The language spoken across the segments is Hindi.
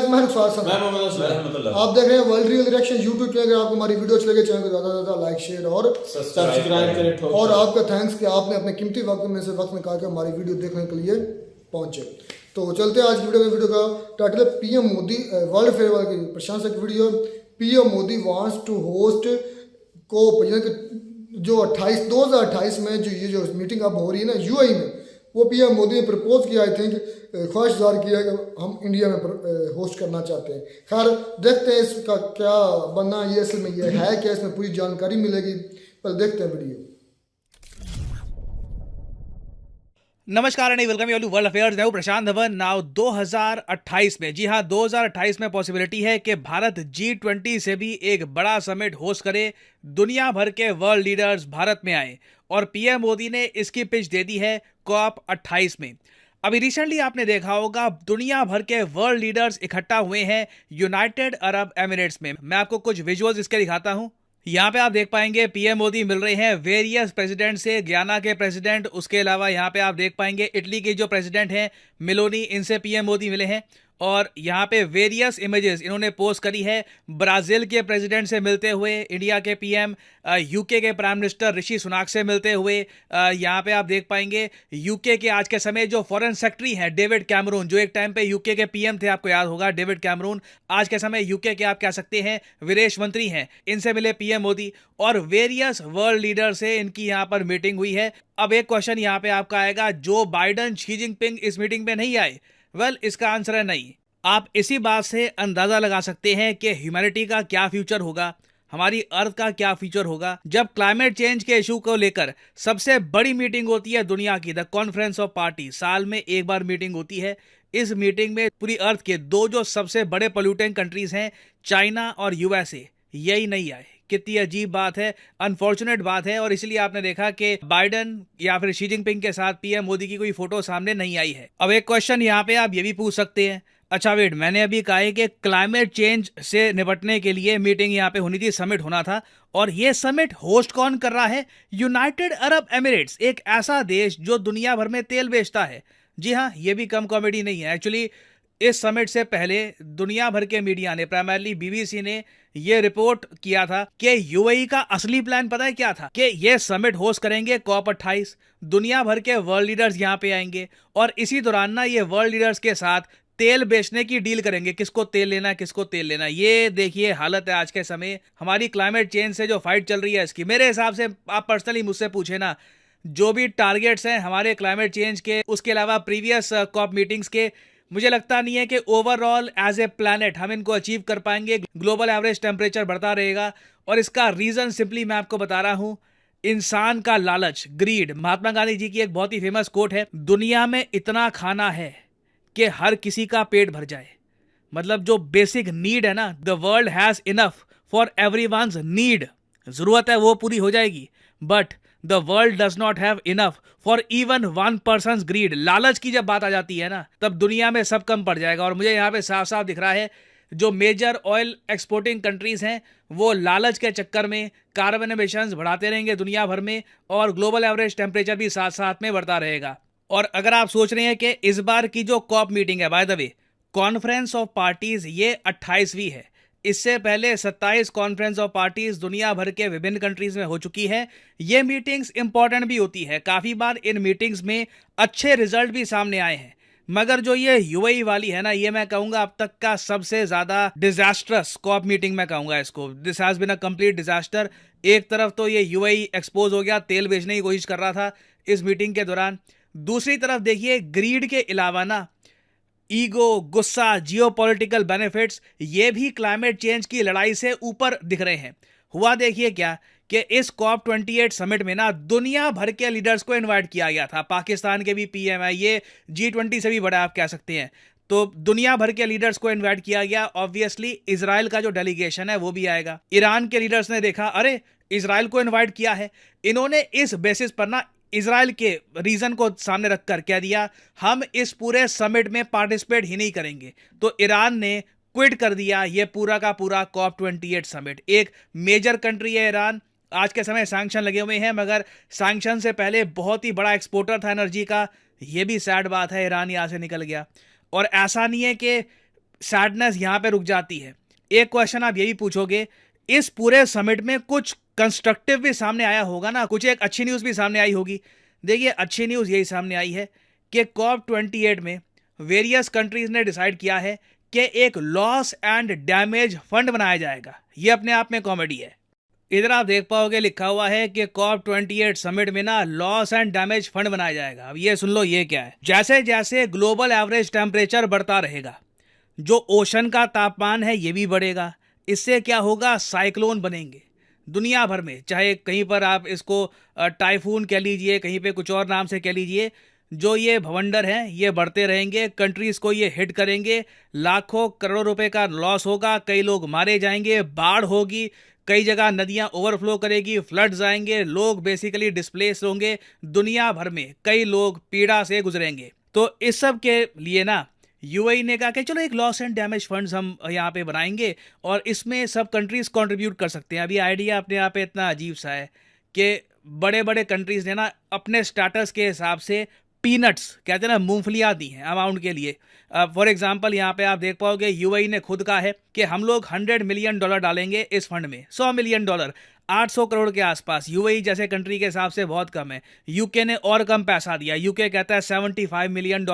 गाइस, मैं आप देख रहे हैं वर्ल्ड रियल रिएक्शन यूट्यूब पे। अगर आपको हमारी वीडियो अच्छी लगे चैनल को ज़्यादा से ज़्यादा लाइक शेयर और सब्सक्राइब करें। और आपका थैंक्स कि आपने अपने कीमती वक्त में से वक्त निकाल के हमारी वीडियो देखने के लिए पहुंचे। तो चलते हैं आज की वीडियो में। वीडियो का टाइटल है पीएम मोदी वर्ल्ड फेयर की प्रशंसक video. PM Modi wants to host COP, यानी कि जो 2028 में जो मीटिंग अब हो रही है ना यूएई में, वो पीएम मोदी ने प्रपोज किया। आई थिंक ख्वाहिश ज़ाहिर किया कि हम इंडिया में होस्ट करना चाहते हैं। खैर देखते हैं इसका क्या बनना ये असल में ये है क्या, इसमें पूरी जानकारी मिलेगी। पर देखते हैं वीडियो। नमस्कार and welcome you world affairs. मैं हूं प्रशांत धवन। नाउ 2028 में, जी हां 2028 में पॉसिबिलिटी है कि भारत G20 से भी एक बड़ा समिट होस्ट करे। दुनिया भर के वर्ल्ड लीडर्स भारत में आए और पीएम मोदी ने इसकी पिच दे दी है COP28 में। अभी रिसेंटली आपने देखा होगा दुनिया भर के वर्ल्ड लीडर्स इकट्ठा हुए हैं यूनाइटेड अरब एमिरेट्स में। मैं आपको कुछ विजुअल्स इसके दिखाता हूं। यहाँ पे आप देख पाएंगे पीएम मोदी मिल रहे हैं वेरियस प्रेसिडेंट से। गयाना के प्रेसिडेंट, उसके अलावा यहाँ पे आप देख पाएंगे इटली के जो प्रेसिडेंट हैं मेलोनी, इनसे पीएम मोदी मिले हैं। और यहाँ पे वेरियस इमेजेस इन्होंने पोस्ट करी है ब्राज़ील के प्रेसिडेंट से मिलते हुए, इंडिया के पीएम, यूके के प्राइम मिनिस्टर ऋषि सुनाक से मिलते हुए। यहाँ पे आप देख पाएंगे यूके के आज के समय जो फॉरेन सेक्रेटरी हैं डेविड कैमरून, जो एक टाइम पे यूके के पीएम थे, आपको याद होगा डेविड कैमरून, आज के समय यूके के आप कह सकते हैं विदेश मंत्री हैं। इनसे मिले पीएम मोदी और वेरियस वर्ल्ड लीडर से इनकी यहाँ पर मीटिंग हुई है। अब एक क्वेश्चन यहाँ पे आपका आएगा, जो बाइडन, शी जिनपिंग इस मीटिंग में नहीं आए? वेल, इसका आंसर है नहीं। आप इसी बात से अंदाजा लगा सकते हैं कि ह्यूमैनिटी का क्या फ्यूचर होगा, हमारी अर्थ का क्या फ्यूचर होगा, जब क्लाइमेट चेंज के इशू को लेकर सबसे बड़ी मीटिंग होती है दुनिया की, द कॉन्फ्रेंस ऑफ पार्टी। साल में एक बार मीटिंग होती है। इस मीटिंग में पूरी अर्थ के दो जो सबसे बड़े पोल्यूटिंग कंट्रीज हैं, चाइना और यूएसए, यही नहीं आए। कितनी अजीब बात है, अनफॉर्चुनेट बात है। और इसलिए आपने देखा कि बाइडन या फिर शी जिनपिंग के साथ पीएम मोदी की कोई फोटो सामने नहीं आई है। अब एक क्वेश्चन यहाँ पे आप ये भी पूछ सकते हैं, अच्छा वेट, मैंने अभी कहा है कि क्लाइमेट चेंज से निपटने के लिए मीटिंग यहाँ पे होनी थी, समिट होना था, और ये समिट होस्ट कौन कर रहा है? यूनाइटेड अरब एमिरेट्स, एक ऐसा देश जो दुनिया भर में तेल बेचता है। जी हाँ, ये भी कम कॉमेडी नहीं है। एक्चुअली इस समिट से पहले दुनिया भर के मीडिया ने, प्राइमरली बीबीसी ने, ये रिपोर्ट किया था कि यूएई का असली प्लान पता है क्या था? कि ये समिट होस्ट करेंगे COP28, दुनिया भर के वर्ल्ड लीडर्स यहाँ पे आएंगे और इसी दौरान ना ये वर्ल्ड लीडर्स के साथ तेल बेचने की डील करेंगे, किसको तेल लेना है, किसको तेल लेना है। ये देखिए हालत है आज के समय हमारी क्लाइमेट चेंज से जो फाइट चल रही है इसकी। मेरे हिसाब से आप पर्सनली मुझसे पूछे ना, जो भी टारगेट्स हैं हमारे क्लाइमेट चेंज के, उसके अलावा प्रीवियस COP मीटिंग्स के, मुझे लगता नहीं है कि ओवरऑल एज ए प्लैनेट हम इनको अचीव कर पाएंगे। ग्लोबल एवरेज टेम्परेचर बढ़ता रहेगा और इसका रीजन सिंपली मैं आपको बता रहा हूं, इंसान का लालच, ग्रीड। महात्मा गांधी जी की एक बहुत ही फेमस कोट है, दुनिया में इतना खाना है कि हर किसी का पेट भर जाए। मतलब जो बेसिक नीड है ना, the world has enough for everyone's need, जरूरत है वो पूरी हो जाएगी, but the world does not have enough for even one person's greed. लालच की जब बात आ जाती है ना, तब दुनिया में सब कम पड़ जाएगा। और मुझे यहाँ पे साफ साफ दिख रहा है जो मेजर ऑयल एक्सपोर्टिंग कंट्रीज हैं वो लालच के चक्कर में कार्बन एमिशंस बढ़ाते रहेंगे दुनिया भर में, और ग्लोबल एवरेज टेम्परेचर भी साथ साथ में बढ़ता रहेगा। और अगर आप सोच रहे हैं कि इस बार की जो COP मीटिंग है, by the way conference of parties, ये 28वीं है। इससे पहले 27 कॉन्फ्रेंस ऑफ पार्टीज दुनिया भर के विभिन्न कंट्रीज में हो चुकी है। ये मीटिंग्स इंपॉर्टेंट भी होती है, काफी बार इन मीटिंग्स में अच्छे रिजल्ट भी सामने आए हैं। मगर जो ये यूएई वाली है ना, ये मैं कहूंगा अब तक का सबसे ज्यादा डिजास्टरस COP मीटिंग मैं कहूंगा इसको। This has been a complete disaster. एक तरफ तो ये यूएई एक्सपोज हो गया, तेल बेचने की कोशिश कर रहा था इस मीटिंग के दौरान। दूसरी तरफ देखिए ग्रीड के अलावा ना ईगो, गुस्सा, जियोपॉलिटिकल बेनिफिट्स, ये भी क्लाइमेट चेंज की लड़ाई से ऊपर दिख रहे हैं। हुआ देखिए क्या कि इस COP28 समिट में ना दुनिया भर के लीडर्स को इनवाइट किया गया था। पाकिस्तान के भी पीएम है, ये G20 से भी बड़ा आप कह सकते हैं। तो दुनिया भर के लीडर्स को इनवाइट किया गया। ऑब्वियसली इजराइल का जो डेलीगेशन है वो भी आएगा। ईरान के लीडर्स ने देखा, अरे इजराइल को इन्वाइट किया है, इन्होंने इस बेसिस पर ना इजराइल के रीजन को सामने रखकर कह दिया हम इस पूरे समिट में पार्टिसिपेट ही नहीं करेंगे। तो ईरान ने क्विट कर दिया ये पूरा का पूरा COP28 समिट। एक मेजर कंट्री है ईरान, आज के समय सैंक्शन लगे हुए हैं, मगर सैंक्शन से पहले बहुत ही बड़ा एक्सपोर्टर था एनर्जी का। ये भी सैड बात है, ईरान यहाँ से निकल गया। और ऐसा नहीं है कि सैडनेस यहाँ पे रुक जाती है। एक क्वेश्चन आप यही पूछोगे, इस पूरे समिट में कुछ कंस्ट्रक्टिव भी सामने आया होगा ना, कुछ एक अच्छी न्यूज़ भी सामने आई होगी। देखिए अच्छी न्यूज़ यही सामने आई है कि COP28 में वेरियस कंट्रीज ने डिसाइड किया है कि एक लॉस एंड डैमेज फंड बनाया जाएगा। ये अपने आप में कॉमेडी है। इधर आप देख पाओगे लिखा हुआ है कि COP28 समिट में ना लॉस एंड डैमेज फंड बनाया जाएगा। अब ये सुन लो ये क्या है। जैसे जैसे ग्लोबल एवरेज टेम्परेचर बढ़ता रहेगा, जो ओशन का तापमान है ये भी बढ़ेगा। इससे क्या होगा, साइक्लोन बनेंगे दुनिया भर में, चाहे कहीं पर आप इसको टाइफून कह लीजिए, कहीं पे कुछ और नाम से कह लीजिए। जो ये भवंडर हैं ये बढ़ते रहेंगे, कंट्रीज को ये हिट करेंगे, लाखों करोड़ों रुपए का लॉस होगा, कई लोग मारे जाएंगे, बाढ़ होगी, कई जगह नदियां ओवरफ्लो करेगी, फ्लड्स आएंगे, लोग बेसिकली डिस्प्लेस होंगे, दुनिया भर में कई लोग पीड़ा से गुजरेंगे। तो इस सब के लिए ना यूएई ने कहा कि चलो एक लॉस एंड डैमेज फंड्स हम यहाँ पे बनाएंगे और इसमें सब कंट्रीज कंट्रीब्यूट कर सकते हैं। अभी आइडिया अपने आप पे इतना अजीब सा है कि बड़े बड़े कंट्रीज ने ना अपने स्टाटस के हिसाब से पीनट्स कहते हैं ना, मूंगफलियां दी हैं अमाउंट के लिए। फॉर एग्जांपल यहाँ पे आप देख पाओगे यूएई ने खुद कहा है कि हम लोग $100 मिलियन डालेंगे इस फंड में। $100 मिलियन, 800 करोड़ के आसपास। यूएई जैसे कंट्री के हिसाब से बहुत कम है। यूके ने और कम पैसा दिया, यूके कहता है $75 मिलियन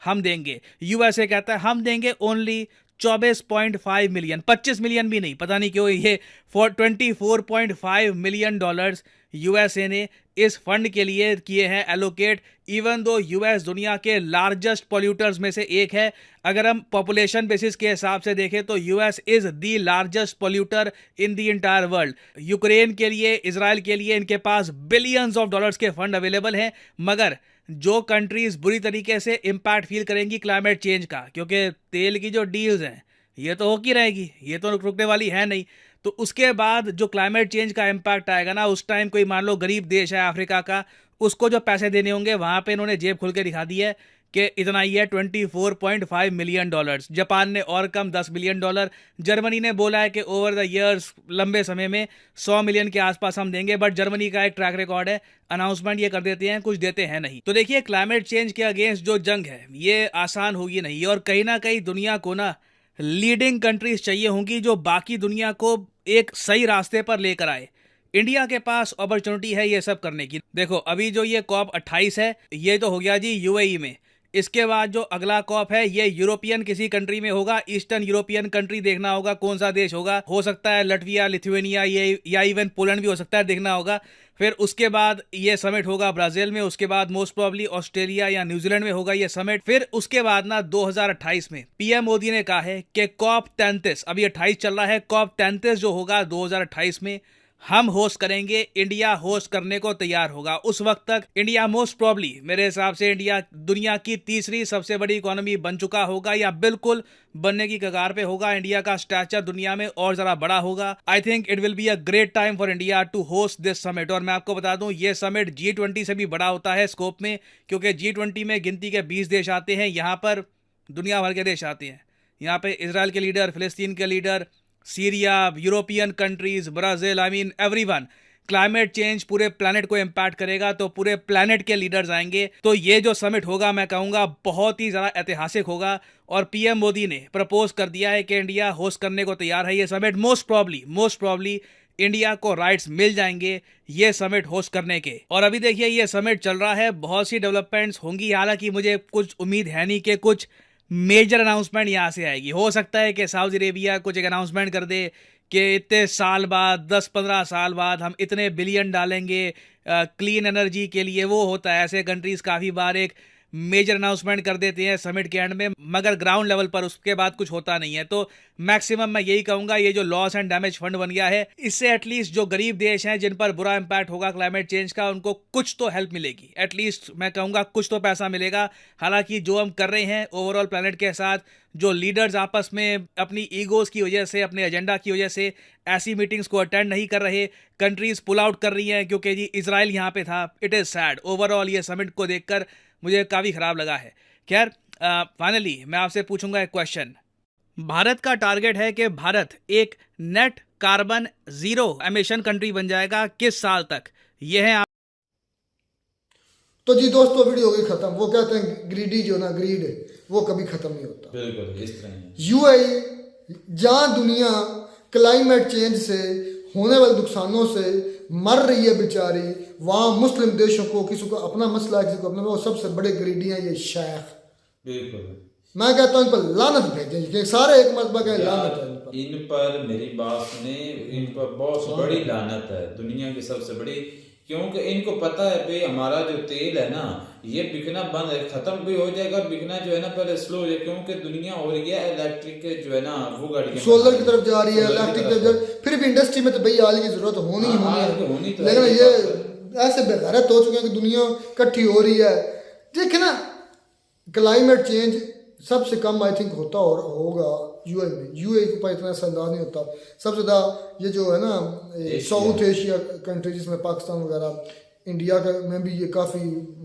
हम देंगे। यूएसए कहता है हम देंगे ओनली 24.5 मिलियन, 25 मिलियन भी नहीं, पता नहीं क्यों ये 24.5 मिलियन डॉलर्स यूएसए ने इस फंड के लिए किए हैं एलोकेट। इवन दो यूएस दुनिया के लार्जेस्ट पॉल्यूटर्स में से एक है। अगर हम पॉपुलेशन बेसिस के हिसाब से देखें तो US is the largest polluter in the entire world. Ukraine के लिए, इजराइल के लिए इनके पास बिलियंस ऑफ डॉलर्स के फंड अवेलेबल हैं। मगर जो कंट्रीज बुरी तरीके से इम्पैक्ट फील करेंगी क्लाइमेट चेंज का, क्योंकि तेल की जो डील्स हैं ये तो होती रहेगी, ये तो रुकने वाली है नहीं, तो उसके बाद जो क्लाइमेट चेंज का इम्पैक्ट आएगा ना, उस टाइम कोई मान लो गरीब देश है अफ्रीका का, उसको जो पैसे देने होंगे वहां पे इन्होंने जेब खोल के दिखा दी है कि इतना ही है, $24.5 मिलियन। जापान ने और कम $10 मिलियन। जर्मनी ने बोला है कि ओवर द ईयर्स लंबे समय में 100 मिलियन के आसपास हम देंगे। बट जर्मनी का एक ट्रैक रिकॉर्ड है, अनाउंसमेंट ये कर देते हैं, कुछ देते हैं नहीं। तो देखिए क्लाइमेट चेंज के अगेंस्ट जो जंग है ये आसान होगी नहीं, और कहीं ना कहीं दुनिया को ना लीडिंग कंट्रीज चाहिए होंगी जो बाकी दुनिया को एक सही रास्ते पर लेकर आए। इंडिया के पास अपॉर्चुनिटी है ये सब करने की। देखो अभी जो ये COP28 है ये तो हो गया जी यूएई में। इसके बाद जो अगला COP है ये यूरोपियन किसी कंट्री में होगा, ईस्टर्न यूरोपियन कंट्री देखना होगा कौन सा देश होगा, हो सकता है लटविया, लिथुएनिया, ये या इवन पोलैंड भी हो सकता है, देखना होगा। फिर उसके बाद ये समिट होगा ब्राजील में, उसके बाद मोस्ट प्रोबब्ली ऑस्ट्रेलिया या न्यूजीलैंड में होगा ये समिट। फिर उसके बाद ना 2028 में पीएम मोदी ने कहा है कि COP33, अभी 28 चल रहा है, COP33 जो होगा 2028 में हम होस्ट करेंगे, इंडिया होस्ट करने को तैयार होगा। उस वक्त तक इंडिया मोस्ट प्रॉब्ली, मेरे हिसाब से इंडिया दुनिया की तीसरी सबसे बड़ी इकोनॉमी बन चुका होगा या बिल्कुल बनने की कगार पे होगा। इंडिया का स्टैचर दुनिया में और जरा बड़ा होगा। I think it will be a great time for India to host this summit. और मैं आपको बता दूं ये समिट G20 से भी बड़ा होता है स्कोप में, क्योंकि G20 में गिनती के 20 देश आते हैं, यहाँ पर दुनिया भर के देश आते हैं। यहाँ पे इसराइल के लीडर, फिलिस्तीन के leader, Syria, European countries, Brazil, I mean everyone. Climate change पूरे प्लैनेट को इम्पैक्ट करेगा तो पूरे प्लैनेट के लीडर्स आएंगे। तो ये जो समिट होगा मैं कहूँगा बहुत ही ज़्यादा ऐतिहासिक होगा। और पीएम मोदी ने प्रपोज कर दिया है कि इंडिया होस्ट करने को तैयार है ये समिट। मोस्ट प्रॉब्ली इंडिया को राइट्स मिल जाएंगे ये समिट होस्ट करने के। और अभी देखिए ये समिट चल रहा है, बहुत सी डेवलपमेंट्स होंगी। हालांकि मुझे कुछ उम्मीद है नहीं कि कुछ मेजर अनाउंसमेंट यहाँ से आएगी। हो सकता है कि सऊदी अरेबिया कुछ एक अनाउंसमेंट कर दे कि इतने साल बाद, 10-15 साल बाद हम इतने बिलियन डालेंगे क्लीन एनर्जी के लिए। वो होता है, ऐसे कंट्रीज काफ़ी बार एक मेजर अनाउंसमेंट कर देते हैं समिट के एंड में, मगर ग्राउंड लेवल पर उसके बाद कुछ होता नहीं है। तो मैक्सिमम मैं यही कहूँगा ये जो लॉस एंड डैमेज फंड बन गया है, इससे एटलीस्ट जो गरीब देश हैं जिन पर बुरा इंपैक्ट होगा क्लाइमेट चेंज का, उनको कुछ तो हेल्प मिलेगी। एटलीस्ट मैं कहूँगा कुछ तो पैसा मिलेगा। हालांकि जो हम कर रहे हैं ओवरऑल प्लैनेट के साथ, जो लीडर्स आपस में अपनी ईगोज की वजह से, अपने एजेंडा की वजह से ऐसी मीटिंग्स को अटेंड नहीं कर रहे, कंट्रीज पुल आउट कर रही हैं क्योंकि जी इजराइल यहाँ पे था। It is sad. ओवरऑल ये समिट को देखकर मुझे काफ़ी ख़राब लगा है। खैर फाइनली मैं आपसे पूछूंगा एक क्वेश्चन। भारत का टारगेट है कि भारत एक net carbon zero emission country बन जाएगा किस साल तक? ये है तो जी दोस्तों वीडियो हो गई खत्म। वो कहते हैं ग्रीडी जो ना ग्रीड वो कभी खत्म नहीं होता। बिल्कुल इस तरह ही। यूएई जहाँ दुनिया क्लाइमेट चेंज से होने वाले नुकसानों से मर रही है बेचारी, वहाँ मुस्लिम देशों को किसी को अपना मसला है किसी को अपना, वो सबसे बड़े ग्रीडी हैं ये शेख। बिल्कुल मैं कहता हूँ इन पर लानत भेजें कि सारे एक मरतबा कहें लानत है इन पर। इन पर मेरी बात सुने, इन पर बहुत बड़ी लानत है, दुनिया की सबसे बड़ी। क्योंकि इनको पता है भाई हमारा जो तेल है ना ये बिकना बंद है, खत्म भी हो जाएगा, बिकना जो है ना पहले स्लो हो जाएगा। क्योंकि दुनिया हो रही है इलेक्ट्रिक जो है ना वो गाड़ियां सोलर की तरफ जा रही है, इलेक्ट्रिक की तरफ। फिर भी इंडस्ट्री में तो भाई आल की जरूरत होनी ही होनी है, लेकिन ये ऐसे बेगैरत हो चुके हैं कि दुनिया इकट्ठी हो रही है। देखे ना क्लाइमेट चेंज सबसे कम आई थिंक होता और होगा यूएई में। यूएई के ऊपर इतना असरदार नहीं होता। सबसे ज़्यादा ये जो है ना साउथ एशिया कंट्री जिसमें पाकिस्तान वगैरह, इंडिया का में भी ये काफ़ी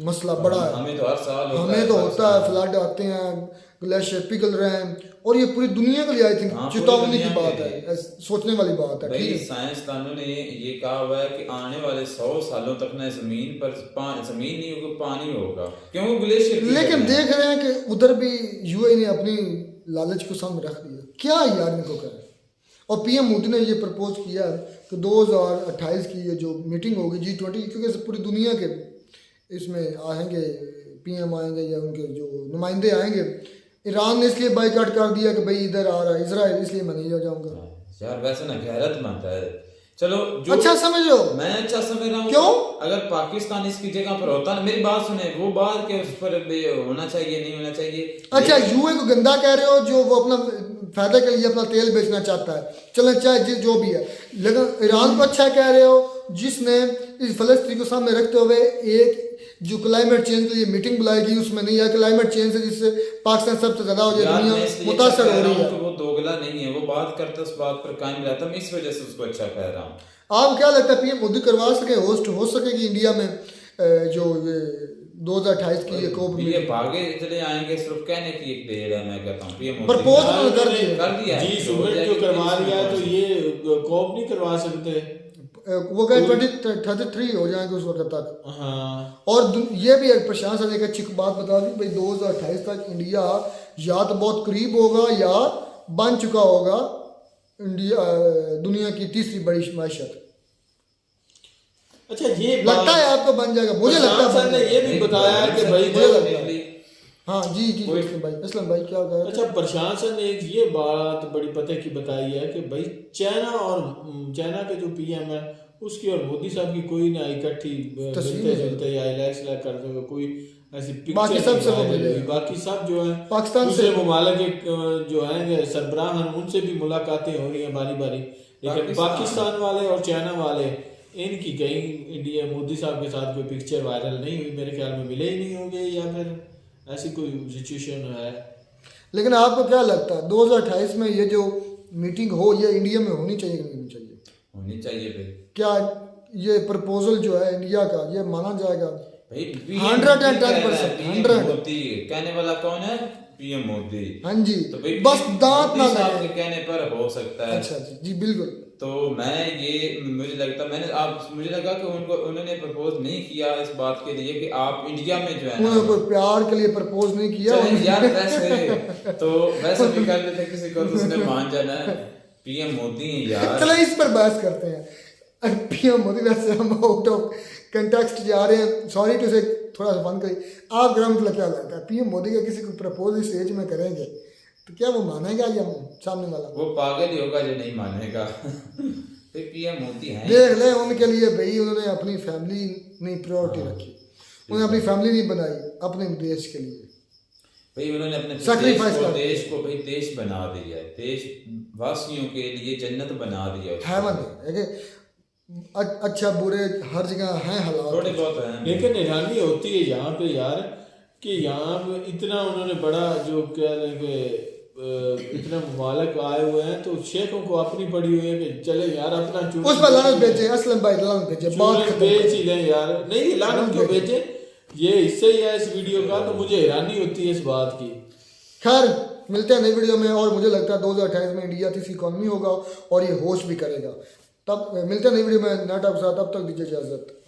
मसला बड़ा है। हमें तो हर साल हमें तो होता है, फ्लड आते हैं, ग्लेशियर पिघल रहे हैं, और ये पूरी दुनिया के लिए आई थिंक चेतावनी की बात है, सोचने वाली बात है। भाई साइंसदानों ने ये कहा हुआ है कि आने वाले 100 सालों तक ना जमीन पर जमीन नहीं होगी, पानी होगा, क्योंकि ग्लेशियर। लेकिन देख रहे हैं कि उधर भी यूएई ने अपनी लालच को सामने रख दिया। क्या यार इनको करें। और पीएम मोदी ने ये प्रपोज किया कि 2028 की ये जो मीटिंग होगी G20, क्योंकि पूरी दुनिया के इसमें आएंगे, पीएम आएंगे या उनके जो नुमाइंदे आएंगे। ईरान ने इसलिए बाइकाट कर दिया कि भाई इधर आ रहा है इजराइल, इसलिए मैं नहीं जाऊंगा। यार वैसे ना गैरतमंद है, चलो जो अच्छा समझो, मैं अच्छा समझ रहा हूँ। क्यों? अगर पाकिस्तान इसकी जगह पर होता ना, मेरी बात सुने, वो बात के उस पर होना चाहिए नहीं होना चाहिए। अच्छा यूए को गंदा कह रहे हो जो वो अपना फायदे के लिए अपना तेल बेचना चाहता है, चलो चाहे जो भी है, लेकिन ईरान को अच्छा कह रहे हो जिसने इस फलस्तीन को सामने रखते हुए एक जो क्लाइमेट चेंज के लिए मीटिंग बुलाएगी उसमें नहीं है। क्लाइमेट चेंज से जिससे पाकिस्तान सबसे ज्यादा हो जाए, दुनिया मुतासर हो रही है। वो दोगला नहीं है, वो बात करता उस बात पर कायम रहता, मैं इस वजह से उसको अच्छा कह रहा हूँ। आप क्या लगता है पीएम मोदी करवा सके, होस्ट हो सकेगी इंडिया में जो 2028 की ये कोप ये भागे चले आएंगे, सिर्फ कहने की एक देर है। मैं कहता हूँ पीएम प्रपोज कर दिया जी सुमित जो करवा लिया तो ये कोप नहीं करवा सकते। वो कहे 2033 हो जाएंगे उस वक्त तक। हाँ। और ये भी एक प्रशासन ने एक अच्छी बात बता दी भाई 2028 तक इंडिया या तो बहुत करीब होगा या बन चुका होगा इंडिया दुनिया की तीसरी बड़ी मैशत। अच्छा ये लगता है आपको बन जाएगा? मुझे लगता है ने ये भी बताया कि भाई हाँ जी असलम भाई क्या कह रहे हैं? अच्छा प्रशांत सर ने एक ये बात बड़ी पते की बताई है कि भाई चाइना के जो पीएम है उसकी और मोदी साहब की कोई ना इकट्ठी मिलते जुलते या इलेक्शन करते हुए कोई ऐसी बाकी सब से वो मिले, बाकी सब जो है पाकिस्तान दूसरे ममालिक जो है सरबराह हैं उनसे भी मुलाकातें हो रही हैं बारी बारी, लेकिन पाकिस्तान वाले और चाइना वाले इनकी कहीं इंडिया मोदी साहब के साथ कोई पिक्चर वायरल नहीं हुई, मेरे ख्याल में मिले ही नहीं होंगे या फिर ऐसी कोई सिचुएशन है। लेकिन आपको क्या लगता है 2028 में ये जो मीटिंग हो ये इंडिया में होनी चाहिए कि नहीं होनी चाहिए? होनी चाहिए भाई। क्या ये प्रपोजल जो है इंडिया का ये माना जाएगा? भाई 110%। 100 कहने वाला कौन है? पीएम मोदी। हाँ जी, तो भाई बस दांत ना लगे कहने पर हो सकता है। अच्छा जी बिल्कुल। तो मैं ये मुझे लगा कि उन्होंने प्रपोज नहीं किया इस बात के लिए कि आप इंडिया में जो है ना, उन्होंने कोई प्यार के लिए प्रपोज नहीं किया यार वैसे भी कर लेते किसी को तो उसने मान जाना है। पीएम मोदी यार, चलो इस पर बहस करते हैं। पीएम मोदी वैसे हम आउट ऑफ कंटेक्स्ट जा रहे हैं, सॉरी टू से थोड़ा सा फन करिए। आप ग्राउंड मतलब क्या लगता है पीएम मोदी का किसी को प्रपोज इस एज में करेंगे तो क्या वो मानेगा या सामने वाला? वो पागल ही होगा जो नहीं मानेगा। पीएम मोदी है, देख ले उनके लिए भाई उन्होंने अपनी फैमिली नहीं प्रायोरिटी रखी, उन्होंने अपनी फैमिली नहीं बनाई अपने देश के लिए भाई, उन्होंने अपने देश को भाई देश बना दिया है, देश वासियों के लिए जन्नत बना दिया है। अच्छा बुरे हर जगह हैं हालात, थोड़े बहुत हैं, लेकिन हैरानी होती है यहाँ पे यार कि यहाँ पे इतना उन्होंने बड़ा जो कह रहे कि इतने ममालिक आए हुए हैं तो शेखों को अपनी पड़ी हुई है कि चले यार अपना उस पर लानत भेजे। असलम भाई लानत भेजे, बात बेच ही लें यार, नहीं लानत क्यों भेजे, ये हिस्सा ही है इस वीडियो का, तो मुझे हैरानी होती है इस बात की। खैर मिलते हैं नई वीडियो में, और मुझे लगता है 2028 में इंडिया तीसरी इकॉनमी होगा और ये होस्ट भी करेगा। तब मिलते हैं नई वीडियो में नया टॉप के साथ, तब तक दीजिए इजाजत।